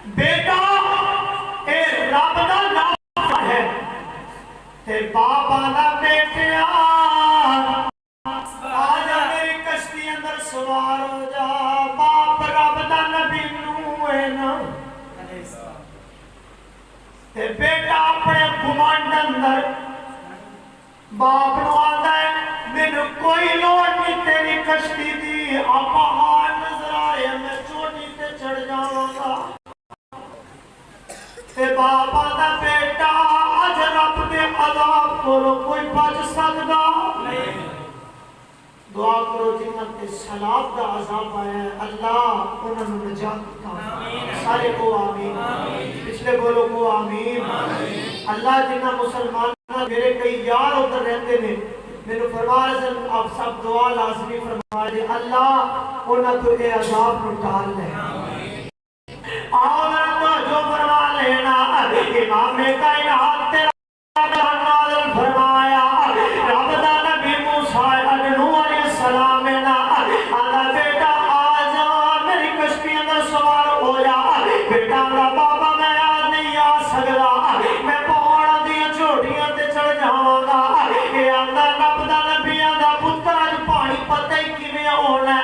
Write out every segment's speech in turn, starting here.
बेटा ए रब दा नाम है ते बाबा दा बेटिया आजा मेरी कश्ती अंदर सवार हो जा। बाप रब दा नबी नूह है ना ते बेटा अपने घुमंड अंदर बाप नु आंदा है मैनू कोई लोड़ नहीं तेरी कश्ती दी, आपा हार नजर आ रहे मैं चोटी ते चढ़ जावांगा। ते बाबा दा बेटा अज रब दे अजाब कोलों कोई बच सकदा नहीं। दुआ करो जिन्हां ते सलाब दा अजाब आया है अल्लाह उन्हां नूं नजात दा। सारे को आमीन, पिछले बोलो को आमीन। अल्लाह जिन्हां मुसलमान मेरे कई यार उधर रहते ने मैंने फरमाया सन आप सब दुआ लाजमी फरमा दे अल्लाह उन्हां तो ये अजाब नूं टाल ले। आओ तो जो फरमा लेना इमाम कायनात तेरा नाज़िल फरमाया रब दा नबी मूसा नूह अलैहिस्सलाम ना आला बेटा आ जा मेरी कश्ती अंदर सवार हो जा। बेटा दा बाबा मैं आज नहीं आ सकदा, मैं पहाड़ां दी चोटियां ते चढ़ जावांगा। ये आंदा रब दा नबियां दा पुत्तर अज पानी पता ही किवें होना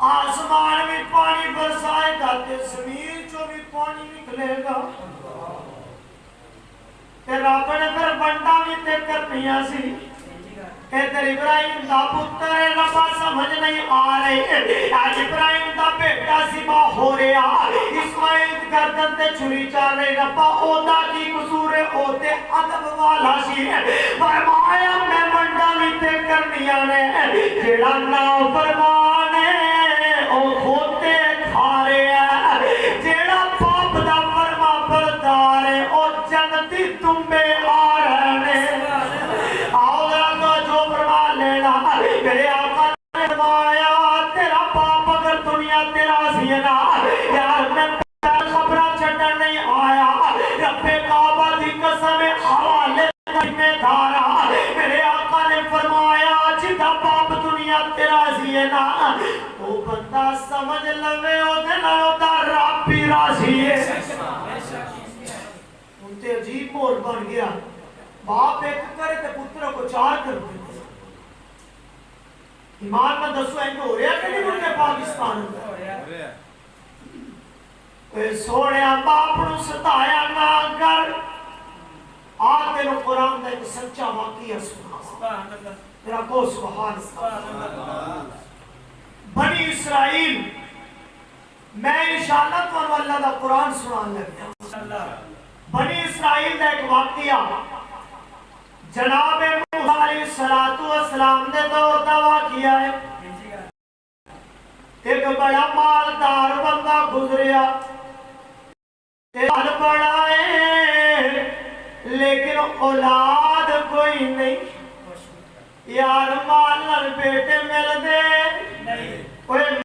आसमान में पानी बरसाएगा ते जमीन चो भी पानी निकलेगा। रब ने फिर बंडा भी ते करनिया सी इधर इब्राहिम दा पुत्र रब्बा समझ नहीं आ रही। आज इब्राहिम दा बेटा सिबा हो रहा इस्माइल गर्दन ते छुरी चल रही रब्बा ओदा की कसूर है ओते अदब वाला सी फरमाया मैं बंडा भी ते करनिया ने जेड़ा ना फरमान ओ खोते खा रहा जेड़ा पाप दा फरमा बरदार है ओ जन्नती तुम्बे आ रहे ने। आओ तो जो फरमा लेना मेरे आका ने फरमाया तेरा पाप अगर दुनिया तेरा सी ना यार मैं खबरा छड्डन नहीं आया रब्बे काबा दी कसम हवाले जिम्मेदार मेरे आका ने फरमाया जिदा पाप दुनिया तेरा सी ना वो बंदा समझ लवे ओदे नाल ओदा रब भी राजी है। उनते अजीब माहौल बन गया, बाप एक करे ते पुत्र को चार कर देते। ईमान में दसो इंज हो रहा कि नहीं उनके पाकिस्तान में सोने बाप नु सताया ना कर आ तेरे कुरान दा एक सच्चा वाकया सुना सुभान अल्लाह तेरा को सुभान अल्लाह। बनी इस्राइल मैं इंशाअल्लाह तुहानू अल्लाह दा कुरान सुनान लगा। बनी इस्राइल दा एक वाकया जनाब मूसा अलैहिस्सलातु वस्सलाम दे दौर दा वाकया है। एक बड़ा मालदार बंदा गुजरिया बड़ा है लेकिन औलाद कोई नहीं यार माल बेटे मिलते नहीं।